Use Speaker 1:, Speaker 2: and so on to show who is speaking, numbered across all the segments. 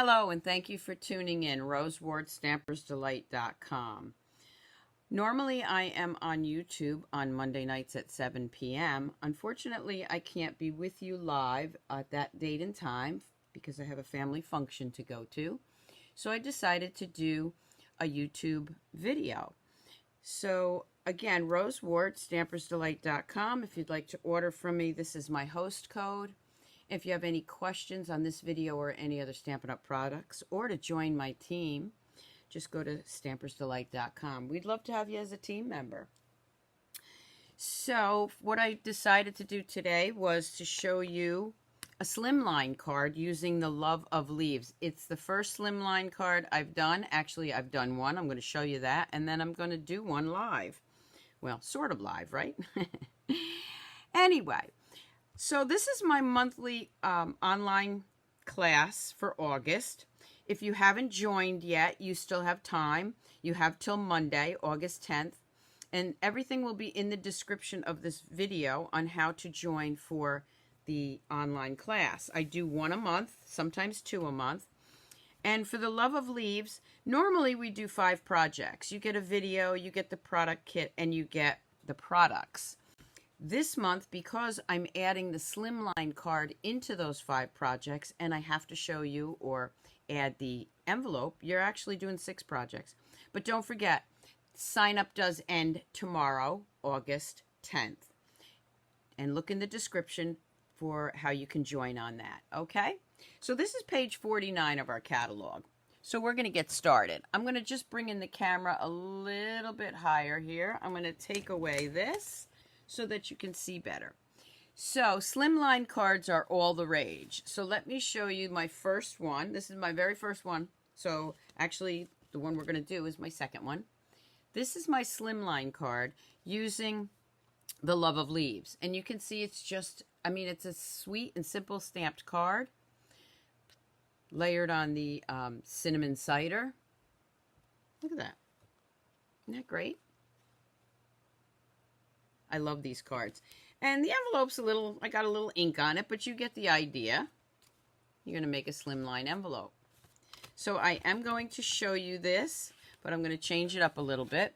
Speaker 1: Hello, and thank you for tuning in, RoseWardStampersDelight.com. Normally, I am on YouTube on Monday nights at 7 p.m. Unfortunately, I can't be with you live at that date and time because I have a family function to go to. So I decided to do a YouTube video. So again, RoseWardStampersDelight.com. If you'd like to order from me, this is my host code. If you have any questions on this video or any other Stampin' Up! Products, or to join my team, just go to StampersDelight.com. We'd love to have you as a team member. So what I decided to do today was to show you a Slimline card using the Love of Leaves. It's the first Slimline card I've done. Actually, I've done one. I'm going to show you that, and then I'm going to do one live. Well, sort of live, right? Anyway. So this is my monthly online class for August. If you haven't joined yet, you still have time. You have till Monday, August 10th. And everything will be in the description of this video on how to join for the online class. I do one a month, sometimes two a month. And for the Love of Leaves, normally we do 5 projects. You get a video, you get the product kit, and you get the products. This month, because I'm adding the Slimline card into those 5 projects, and I have to show you or add the envelope, you're actually doing 6 projects. But don't forget, sign up does end tomorrow, August 10th. And look in the description for how you can join on that, okay? So this is page 49 of our catalog. So we're going to get started. I'm going to just bring in the camera a little bit higher here. I'm going to take away this so that you can see better. So Slimline cards are all the rage. So let me show you my first one. This is my very first one. So actually the one we're going to do is my second one. This is my Slimline card using the Love of Leaves. And you can see it's just, I mean, it's a sweet and simple stamped card. Layered on the cinnamon cider. Look at that. Isn't that great? I love these cards. And the envelope's a little, I got a little ink on it, but you get the idea. You're going to make a Slimline envelope. So I am going to show you this, but I'm going to change it up a little bit.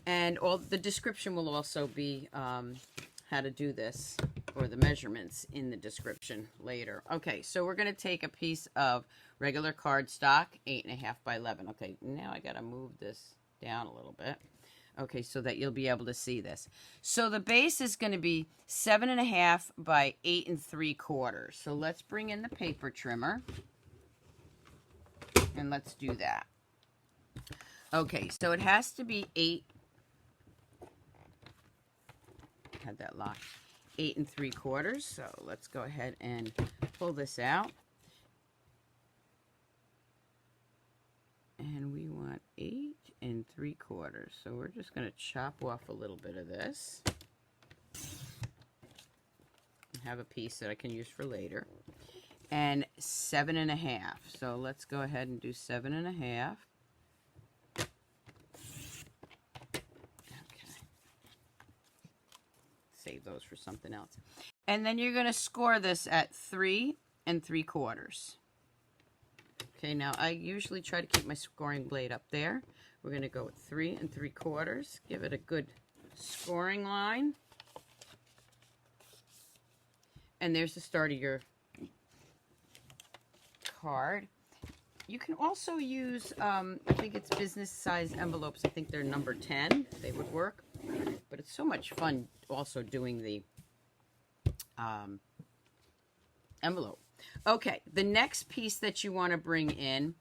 Speaker 1: And all the description will also be how to do this, or the measurements in the description later. Okay, so we're going to take a piece of regular cardstock, 8.5 by 11. Okay, now I got to move this down a little bit. Okay, so that you'll be able to see this. So the base is going to be 7.5 by 8 3/4. So let's bring in the paper trimmer. And let's do that. Okay, so it has to be 8. Had that locked. 8 3/4. So let's go ahead and pull this out. And we want 8 3/4. So we're just going to chop off a little bit of this. I have a piece that I can use for later. And 7.5. So let's go ahead and do 7.5. Okay. Save those for something else. And then you're going to score this at 3 3/4. Okay, now I usually try to keep my scoring blade up there. We're going to go with 3 3/4. Give it a good scoring line. And there's the start of your card. You can also use, I think it's business size envelopes. I think they're number 10. They would work. But it's so much fun also doing the envelope. Okay, the next piece that you want to bring in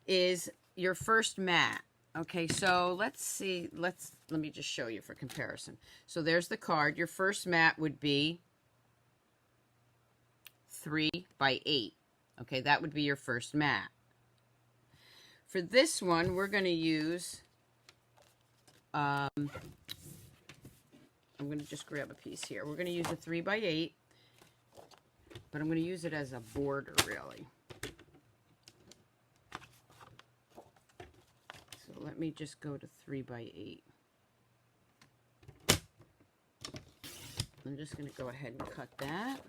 Speaker 1: is your first mat. Okay, so let's see, let me just show you for comparison. So there's the card. Your first mat would be 3 by 8. Okay, that would be your first mat. For this one, we're going to use, I'm going to just grab a piece here. We're going to use a 3 by 8. But I'm going to use it as a border, really. So let me just go to 3 by 8. I'm just going to go ahead and cut that.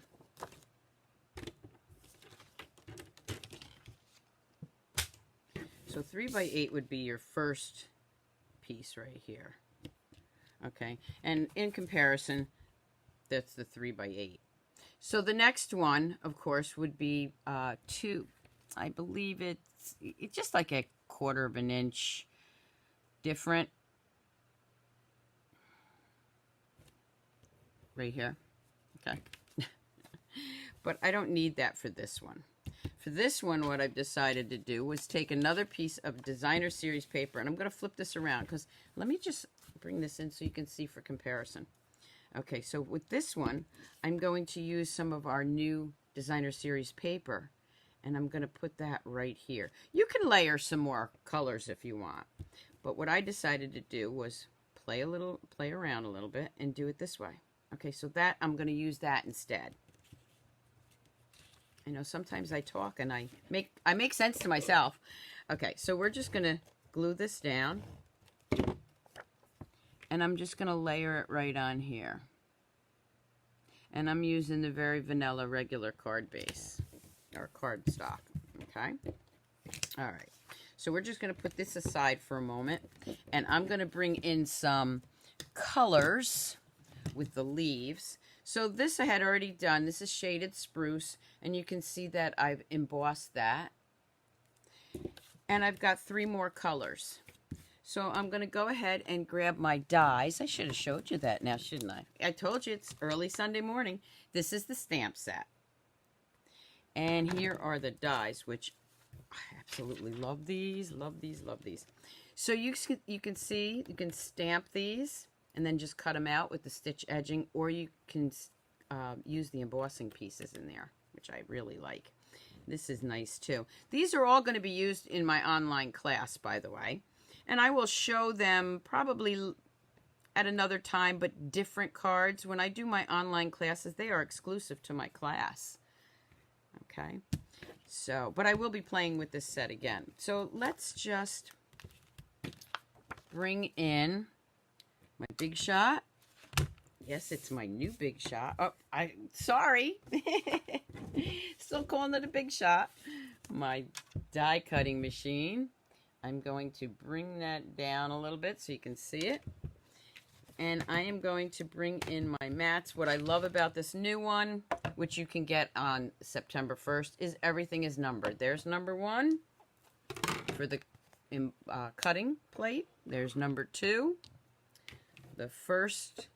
Speaker 1: So 3 by 8 would be your first piece right here. Okay, and in comparison, that's the 3 by 8. So the next one, of course, would be 2. I believe it's just like a 1/4 of an inch different. Right here. Okay. But I don't need that for this one. For this one, what I've decided to do was take another piece of designer series paper, and I'm going to flip this around because let me just bring this in so you can see for comparison. Okay, so with this one, I'm going to use some of our new designer series paper, and I'm going to put that right here. You can layer some more colors if you want, but what I decided to do was play around a little bit and do it this way. Okay, so that I'm going to use that instead. I know sometimes I talk and I make sense to myself. Okay, so we're just going to glue this down. And I'm just going to layer it right on here. And I'm using the very vanilla regular card base, or cardstock, okay? All right, so we're just going to put this aside for a moment. And I'm going to bring in some colors with the leaves. So this I had already done. This is shaded spruce, and you can see that I've embossed that. And I've got 3 more colors. So I'm going to go ahead and grab my dies. I should have showed you that now, shouldn't I? I told you it's early Sunday morning. This is the stamp set. And here are the dies, which I absolutely love these, love these, love these. So you can see, you can stamp these and then just cut them out with the stitch edging, or you can use the embossing pieces in there, which I really like. This is nice too. These are all going to be used in my online class, by the way. And I will show them probably at another time, but different cards. When I do my online classes, they are exclusive to my class. Okay. So, but I will be playing with this set again. So let's just bring in my Big Shot. Yes, it's my new Big Shot. Oh, sorry. Still calling it a Big Shot. My die cutting machine. I'm going to bring that down a little bit so you can see it. And I am going to bring in my mats. What I love about this new one, which you can get on September 1st, is everything is numbered. There's number 1 for the cutting plate. There's number 2, the first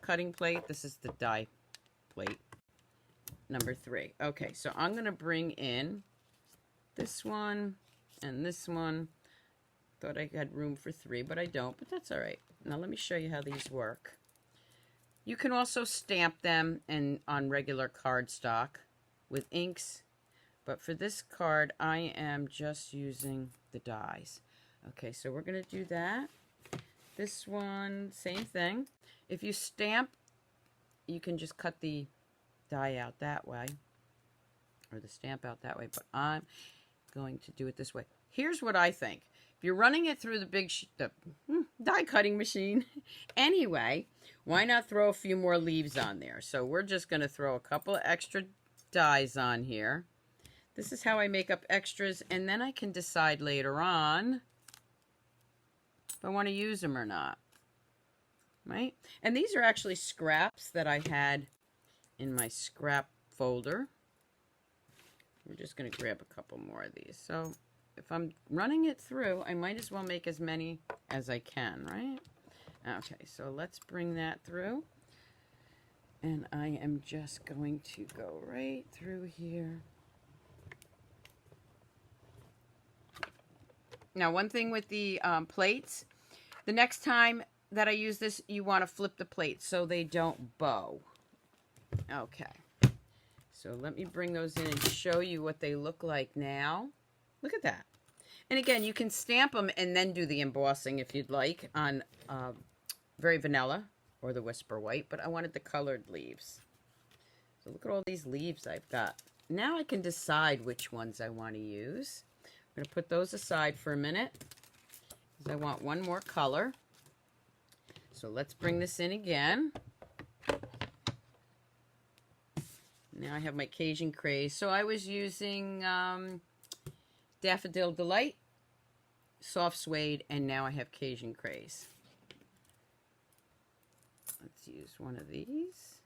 Speaker 1: cutting plate. This is the die plate. Number 3. Okay, so I'm going to bring in this one and this one. Thought I had room for 3, but I don't, but that's all right. Now let me show you how these work. You can also stamp them on regular cardstock with inks, but for this card, I am just using the dies. Okay, so we're going to do that. This one, same thing. If you stamp, you can just cut the die out that way, or the stamp out that way, but I'm going to do it this way. Here's what I think. If you're running it through the die cutting machine anyway, why not throw a few more leaves on there? So we're just going to throw a couple of extra dies on here. This is how I make up extras, and then I can decide later on if I want to use them or not. Right? And these are actually scraps that I had in my scrap folder. We're just going to grab a couple more of these. So if I'm running it through, I might as well make as many as I can, right? Okay, so let's bring that through. And I am just going to go right through here. Now, one thing with the plates, the next time that I use this, you want to flip the plates so they don't bow. Okay. So let me bring those in and show you what they look like now. Look at that. And again, you can stamp them and then do the embossing if you'd like on very vanilla or the Whisper White, but I wanted the colored leaves. So look at all these leaves I've got. Now I can decide which ones I want to use. I'm going to put those aside for a minute because I want one more color. So let's bring this in again. Now I have my Cajun Craze. So I was using Daffodil Delight soft suede, and now I have Cajun Craze. Let's use one of these.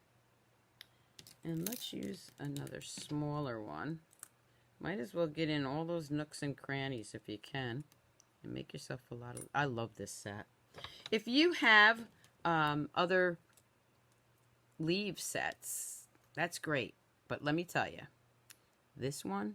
Speaker 1: And let's use another smaller one. Might as well get in all those nooks and crannies if you can. And make yourself a lot of... I love this set. If you have other leaf sets, that's great. But let me tell you, this one